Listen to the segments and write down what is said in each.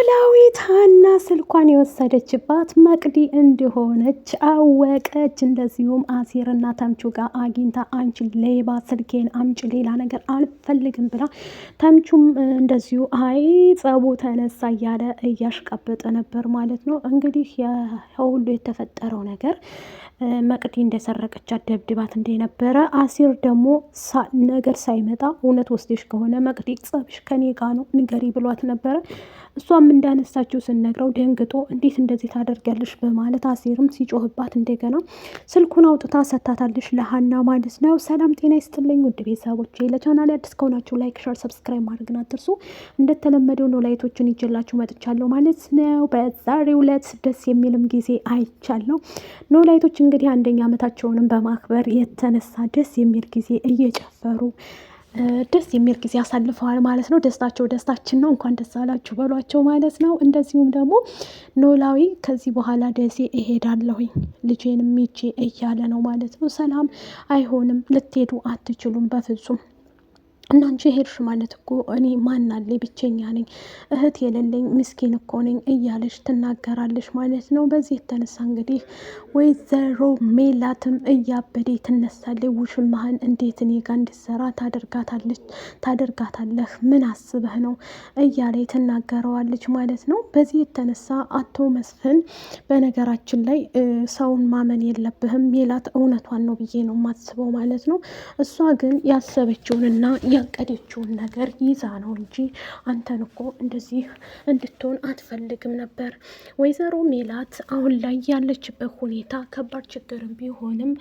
ኖላዊት ሀና ስልኳን የወሰደችባት መቅዲ እንደሆነች አወቀች። እንደዚሁም አሲርና ተምቹ ጋር አግኝታ አንቺ ሌባ ስልኬን አምጪ ሌላ ነገር አልፈልግም ብላ ተምቹም እንደዚሁ አይ ጸቡ ተነሳ እያለ እያሽቀበጠ ነበር ማለት ነው። እንግዲህ ሁሉ የተፈጠረው ነገር መቅዲ እንደሰረቀቻት ደብድባት እንደነበረ አሲር ደግሞ ነገር ሳይመጣ እውነት ወስደሽ ከሆነ መቅዲ ጸብሽ ከኔ ጋ ነው ንገሪ ብሏት ነበረ። እሷም እንዳነሳችው ስነግረው ደንግጦ እንዴት እንደዚህ ታደርጊያለሽ በማለት አሲርም ሲጮህባት እንደገና ስልኩን አውጥታ ሰታታለሽ ለሀና ማለት ነው። ሰላም ጤና ይስጥልኝ ውድ ቤተሰቦቼ፣ ለቻናል አዲስ ከሆናችሁ ላይክ፣ ሸር፣ ሰብስክራይብ ማድረግን አትርሱ። እንደተለመደው ኖላዊቶችን ይዤላችሁ መጥቻለሁ ማለት ነው። በዛሬው ዕለት ደስ የሚልም ጊዜ አይቻለሁ። ኖላዊቶች እንግዲህ አንደኛ ዓመታቸውንም በማክበር የተነሳ ደስ የሚል ጊዜ እየጨፈሩ ደስ የሚል ጊዜ አሳልፈዋል ማለት ነው። ደስታቸው ደስታችን ነው፣ እንኳን ደስ አላችሁ በሏቸው ማለት ነው። እንደዚሁም ደግሞ ኖላዊ ከዚህ በኋላ ደሴ እሄዳለሁኝ ልጄንም ይዤ እያለ ነው ማለት ነው። ሰላም አይሆንም፣ ልትሄዱ አትችሉም በፍጹም እናንቺ ሄድሽ ማለት እኮ እኔ ማን አለኝ ብቸኛ ነኝ፣ እህት የሌለኝ ምስኪን እኮ ነኝ እያለች ትናገራለች ማለት ነው። በዚህ የተነሳ እንግዲህ ወይዘሮ ሜላትም እያበደ ትነሳለች። ውሽማህን እንዴት እኔ ጋር እንድትሰራ ታደርጋታለህ? ምን አስበህ ነው እያለች ትናገረዋለች ማለት ነው። በዚህ የተነሳ አቶ መስፍን በነገራችን ላይ ሰውን ማመን የለብህም ሜላት እውነቷን ነው ብዬ ነው የማስበው ማለት ነው። እሷ ግን ያሰበችውንና ያቀደችውን ነገር ይዛ ነው እንጂ አንተን እኮ እንደዚህ እንድትሆን አትፈልግም ነበር። ወይዘሮ ሜላት አሁን ላይ ያለችበት ሁኔታ ከባድ ችግርም ቢሆንም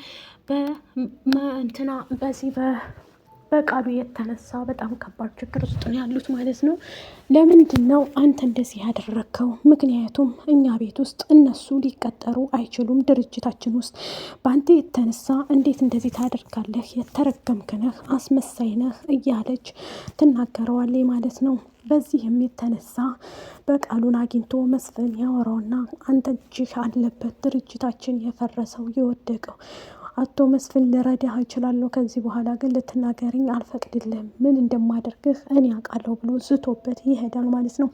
በቃሉ የተነሳ በጣም ከባድ ችግር ውስጥ ነው ያሉት ማለት ነው። ለምንድን ነው አንተ እንደዚህ ያደረግከው? ምክንያቱም እኛ ቤት ውስጥ እነሱ ሊቀጠሩ አይችሉም፣ ድርጅታችን ውስጥ በአንተ የተነሳ እንዴት እንደዚህ ታደርጋለህ? የተረገምክ ነህ፣ አስመሳይ ነህ እያለች ትናገረዋለች ማለት ነው። በዚህም የተነሳ በቃሉን አግኝቶ መስፍን ያወራውና አንተ እጅህ አለበት ድርጅታችን የፈረሰው የወደቀው አቶ መስፍን ልረዳህ እችላለሁ፣ ከዚህ በኋላ ግን ልትናገርኝ አልፈቅድልህም፣ ምን እንደማደርግህ እኔ አውቃለሁ ብሎ ዝቶበት ይሄዳል ማለት ነው።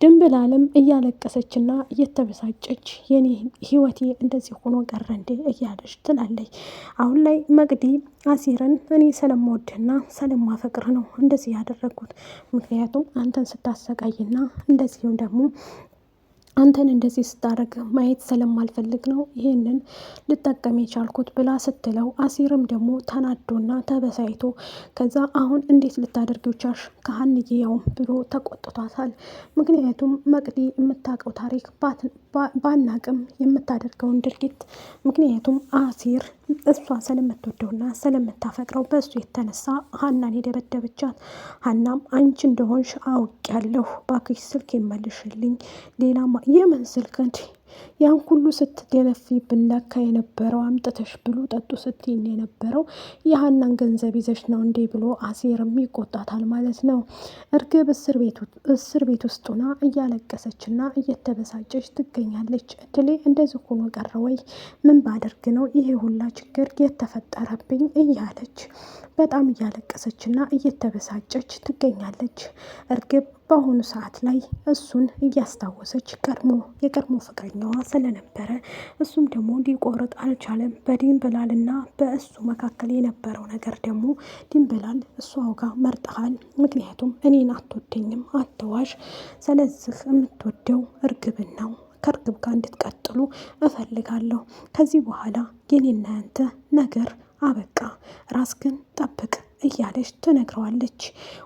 ድንብላልም እያለቀሰችና እየተበሳጨች የኔ ህይወቴ እንደዚህ ሆኖ ቀረ እንዴ እያለች ትላለች። አሁን ላይ መቅዲ አሲርን እኔ ስለምወድህና ስለማፈቅር ነው እንደዚህ ያደረግኩት፣ ምክንያቱም አንተን ስታሰቃይና እንደዚሁም ደግሞ አንተን እንደዚህ ስታደርግ ማየት ስለማልፈልግ ነው ይሄንን ልጠቀም የቻልኩት ብላ ስትለው፣ አሲርም ደግሞ ተናዶና ተበሳይቶ ከዛ አሁን እንዴት ልታደርጊው ቻልሽ ከሀንዬ ያውም ብሎ ተቆጥቷታል። ምክንያቱም መቅዲ የምታውቀው ታሪክ ባናቅም የምታደርገውን ድርጊት ምክንያቱም አሲር እሷ ስለምትወደውና ስለምታፈቅረው በእሱ የተነሳ ሀናን የደበደበቻት። ሀናም አንቺ እንደሆንሽ አውቄያለሁ፣ ባክሽ ስልክ ይመልሽልኝ፣ ሌላ የምን ስልክ እንዲ ያን ሁሉ ስትደነፊ ብናካ የነበረው አምጥተሽ ብሉ ጠጡ ስትይን የነበረው የሀናን ገንዘብ ይዘሽ ነው እንዴ ብሎ አሲርም ይቆጣታል ማለት ነው። እርግብ እስር ቤት ውስጥ ሆና እያለቀሰችና እየተበሳጨች ትገኛለች። እድሌ እንደዚህ ሆኖ ቀረ ወይ? ምን ባደርግ ነው ይሄ ሁላ ችግር የተፈጠረብኝ? እያለች በጣም እያለቀሰችና እየተበሳጨች ትገኛለች። እርግብ በአሁኑ ሰዓት ላይ እሱን እያስታወሰች የቀድሞ ፍቅረኛዋ ስለነበረ እሱም ደግሞ ሊቆርጥ አልቻለም። በድንብላልና በእሱ መካከል የነበረው ነገር ደግሞ ድንብላል እሷው ጋር መርጠሃል፣ ምክንያቱም እኔን አትወደኝም፣ አትዋሽ፣ ስለዚህ የምትወደው እርግብን ነው፣ ከእርግብ ጋር እንድትቀጥሉ እፈልጋለሁ፣ ከዚህ በኋላ የኔና ያንተ ነገር አበቃ፣ ራስህን ጠብቅ እያለች ትነግረዋለች።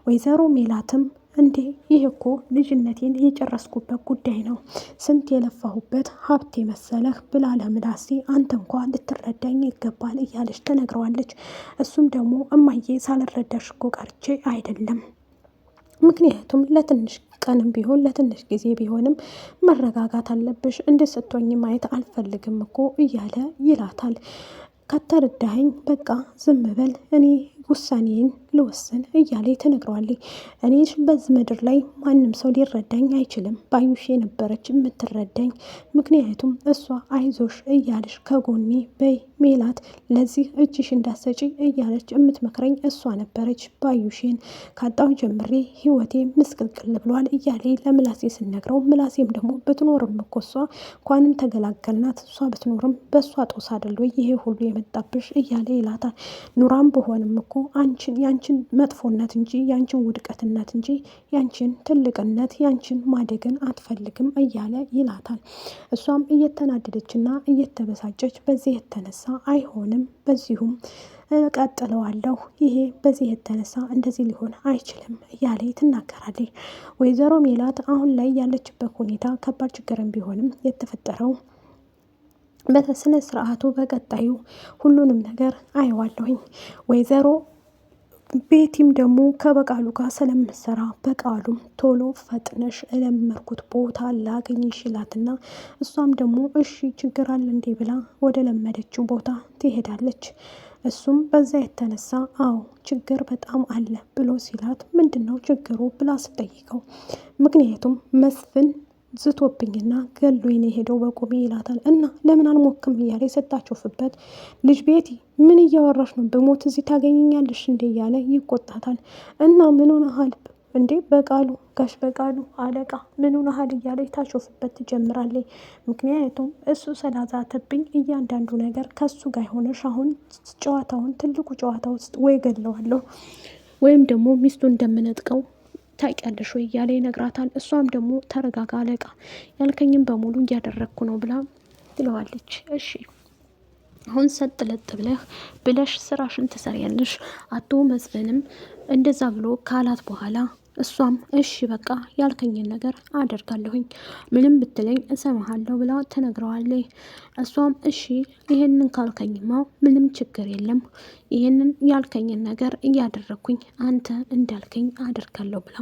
ወይዘሮ ሜላትም እንዴ ይህ እኮ ልጅነቴን የጨረስኩበት ጉዳይ ነው፣ ስንት የለፋሁበት ሀብት መሰለህ ብላ ለምላሴ አንተ እንኳ ልትረዳኝ ይገባል እያለች ትነግረዋለች። እሱም ደግሞ እማዬ ሳልረዳሽ እኮ ቀርቼ አይደለም፣ ምክንያቱም ለትንሽ ቀንም ቢሆን ለትንሽ ጊዜ ቢሆንም መረጋጋት አለብሽ፣ እንደ ስትሆኝ ማየት አልፈልግም እኮ እያለ ይላታል። ከተረዳኸኝ በቃ ዝም በል፣ እኔ ውሳኔን ልወስን እያለ ትነግረዋለች። እኔ በዚህ ምድር ላይ ማንም ሰው ሊረዳኝ አይችልም። ባዩሽ የነበረች የምትረዳኝ፣ ምክንያቱም እሷ አይዞሽ እያለች ከጎኔ በይ ሜላት ለዚህ እጅሽ እንዳሰጪ እያለች የምትመክረኝ እሷ ነበረች። ባዩሽን ካጣው ጀምሬ ህይወቴ ምስቅልቅል ብሏል እያለ ለምላሴ ስነግረው፣ ምላሴም ደግሞ ብትኖርም እኮ እሷ እንኳንም ተገላገልናት፣ እሷ ብትኖርም በእሷ ጦስ አይደል ወይ ይሄ ሁሉ የመጣብሽ እያለ ይላታል። ኑራም በሆንም እኮ ያንቺን መጥፎነት እንጂ ያንቺን ውድቀትነት እንጂ ያንቺን ትልቅነት ያንቺን ማደግን አትፈልግም እያለ ይላታል። እሷም እየተናደደችና እየተበሳጨች በዚህ የተነሳ አይሆንም፣ በዚሁም ቀጥለዋለሁ፣ ይሄ በዚህ የተነሳ እንደዚህ ሊሆን አይችልም እያለ ትናገራለች። ወይዘሮ ሜላት አሁን ላይ ያለችበት ሁኔታ ከባድ ችግርም ቢሆንም የተፈጠረው በስነ ስርዓቱ በቀጣዩ ሁሉንም ነገር አየዋለሁኝ። ወይዘሮ ቤቲም ደግሞ ከበቃሉ ጋር ስለምሰራ በቃሉም ቶሎ ፈጥነሽ እለመርኩት ቦታ ላገኝሽ ይላትና እሷም ደግሞ እሺ ችግር አለ እንዴ ብላ ወደ ለመደችው ቦታ ትሄዳለች። እሱም በዛ የተነሳ አዎ ችግር በጣም አለ ብሎ ሲላት ምንድን ነው ችግሩ ብላ ስጠይቀው ምክንያቱም መስፍን ዝቶብኝና ገሎኝ ነው የሄደው በቁሜ ይላታል። እና ለምን አልሞክም እያለ የሰጣችሁፍበት ልጅ ቤቲ ምን እያወራሽ ነው? በሞት እዚህ ታገኘኛለሽ እንዴ እያለ ይቆጣታል። እና ምን ሆነሃል እንዴ በቃሉ ጋሽ በቃሉ አለቃ ምን ሆነሃል እያለ ታሾፍበት ትጀምራለች። ምክንያቱም እሱ ስላዛተብኝ እያንዳንዱ ነገር ከሱ ጋር ሆነሽ አሁን ጨዋታውን ትልቁ ጨዋታ ውስጥ ወይ ገለዋለሁ ወይም ደግሞ ሚስቱ እንደምነጥቀው ታውቂያለሽ ወይ እያለ ይነግራታል። እሷም ደግሞ ተረጋጋ አለቃ ያልከኝም በሙሉ እያደረግኩ ነው ብላ ትለዋለች። እሺ አሁን ሰጥ ለጥ ብለሽ ስራሽን ትሰሪያለሽ። አቶ መስፍንም እንደዛ ብሎ ካላት በኋላ እሷም እሺ በቃ ያልከኝን ነገር አደርጋለሁኝ፣ ምንም ብትለኝ እሰማሃለሁ ብላ ትነግረዋለች። እሷም እሺ ይሄንን ካልከኝማ ምንም ችግር የለም፣ ይሄንን ያልከኝን ነገር እያደረግኩኝ አንተ እንዳልከኝ አደርጋለሁ ብላ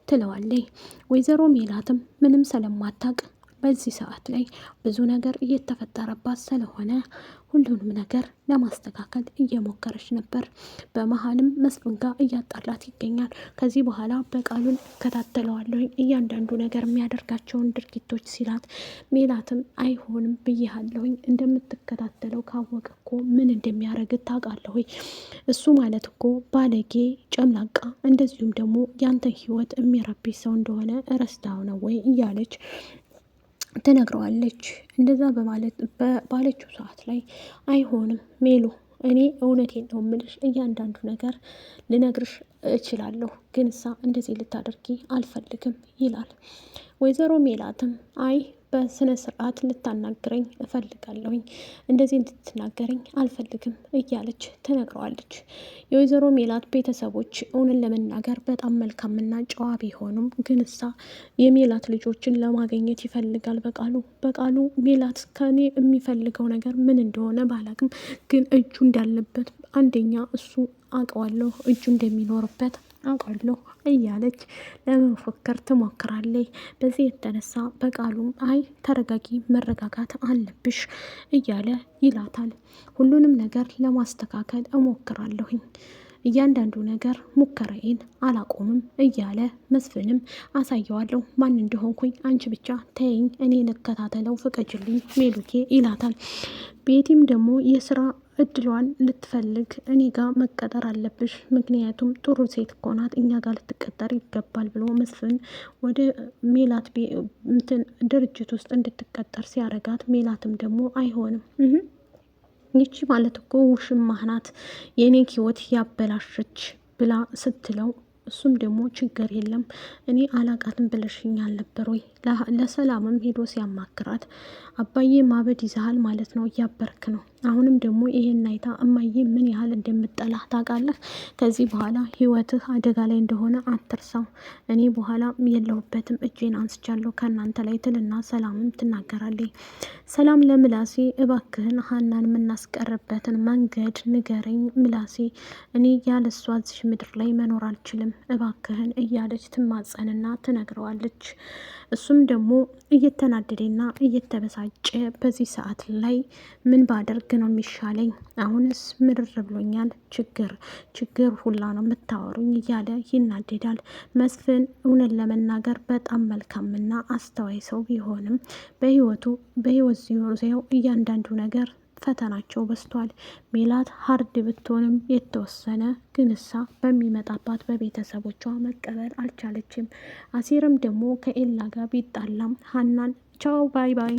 ትለዋለች። ወይዘሮ ሜላትም ምንም ስለማታቅ በዚህ ሰዓት ላይ ብዙ ነገር እየተፈጠረባት ስለሆነ ሁሉንም ነገር ለማስተካከል እየሞከረች ነበር። በመሀልም መስፍን ጋር እያጣላት ይገኛል። ከዚህ በኋላ በቃሉን እከታተለዋለሁኝ እያንዳንዱ ነገር የሚያደርጋቸውን ድርጊቶች ሲላት፣ ሜላትም አይሆንም ብዬሃለሁኝ እንደምትከታተለው ካወቀ እኮ ምን እንደሚያደርግ ታውቃለሁ። እሱ ማለት እኮ ባለጌ ጨምላቃ፣ እንደዚሁም ደግሞ ያንተን ህይወት የሚረብሽ ሰው እንደሆነ ረስታው ነው ወይ እያለች ትነግረዋለች። እንደዛ በማለት ባለችው ሰዓት ላይ አይሆንም ሜሉ እኔ እውነቴን ነው የምልሽ፣ እያንዳንዱ ነገር ልነግርሽ እችላለሁ፣ ግን እሳ እንደዚህ ልታደርጊ አልፈልግም ይላል። ወይዘሮ ሜላትም አይ በስነ ስርዓት ልታናግረኝ እፈልጋለሁኝ፣ እንደዚህ እንድትናገረኝ አልፈልግም እያለች ትነግረዋለች። የወይዘሮ ሜላት ቤተሰቦች እውንን ለመናገር በጣም መልካምና ጨዋ ቢሆኑም ግን እሳ የሜላት ልጆችን ለማግኘት ይፈልጋል በቃሉ ሜላት ከኔ የሚፈልገው ነገር ምን እንደሆነ ባላቅም ግን እጁ እንዳለበት አንደኛ እሱ አውቀዋለሁ፣ እጁ እንደሚኖርበት አውቃለሁ እያለች ለመፎከር ትሞክራለች። በዚህ የተነሳ በቃሉም አይ ተረጋጊ፣ መረጋጋት አለብሽ እያለ ይላታል። ሁሉንም ነገር ለማስተካከል እሞክራለሁኝ፣ እያንዳንዱ ነገር ሙከራዬን አላቆምም እያለ መስፍንም አሳየዋለሁ ማን እንደሆንኩኝ፣ አንቺ ብቻ ተይኝ፣ እኔ ልከታተለው ፍቀጅልኝ ሜሉኬ ይላታል። ቤቲም ደግሞ የስራ እድሏን ልትፈልግ እኔ ጋር መቀጠር አለብሽ፣ ምክንያቱም ጥሩ ሴት እኮ ናት፣ እኛ ጋር ልትቀጠር ይገባል ብሎ መስፍን ወደ ሜላት ድርጅት ውስጥ እንድትቀጠር ሲያረጋት፣ ሜላትም ደግሞ አይሆንም ይቺ ማለት እኮ ውሽማህ ናት የኔ ህይወት ያበላሸች ብላ ስትለው፣ እሱም ደግሞ ችግር የለም እኔ አላቃትም ብለሽኛል ነበር ወይ? ለሰላምም ሄዶ ሲያማክራት አባዬ ማበድ ይዛሃል ማለት ነው፣ እያበርክ ነው። አሁንም ደግሞ ይሄን አይታ እማዬ ምን ያህል እንደምጠላህ ታውቃለህ። ከዚህ በኋላ ህይወትህ አደጋ ላይ እንደሆነ አትርሳው። እኔ በኋላ የለሁበትም፣ እጄን አንስቻለሁ ከእናንተ ላይ ትልና ሰላምም ትናገራለች። ሰላም ለምላሴ እባክህን ሀናን የምናስቀርበትን መንገድ ንገረኝ ምላሴ፣ እኔ ያለሷ እዚህ ምድር ላይ መኖር አልችልም እባክህን እያለች ትማጸንና ትነግረዋለች። እሱም ደግሞ እየተናደደና እየተበሳጨ በዚህ ሰዓት ላይ ምን ባደርግ ነው የሚሻለኝ? አሁንስ ምርር ብሎኛል፣ ችግር ሁላ ነው የምታወሩኝ እያለ ይናደዳል። መስፍን እውነት ለመናገር በጣም መልካምና አስተዋይ ሰው ቢሆንም በህይወት ዙሪያው እያንዳንዱ ነገር ፈተናቸው በስቷል። ሜላት ሀርድ ብትሆንም የተወሰነ ግንሳ በሚመጣባት በቤተሰቦቿ መቀበል አልቻለችም። አሲርም ደግሞ ከኤላ ጋር ቢጣላም ሀናን ቻው ባይ ባይ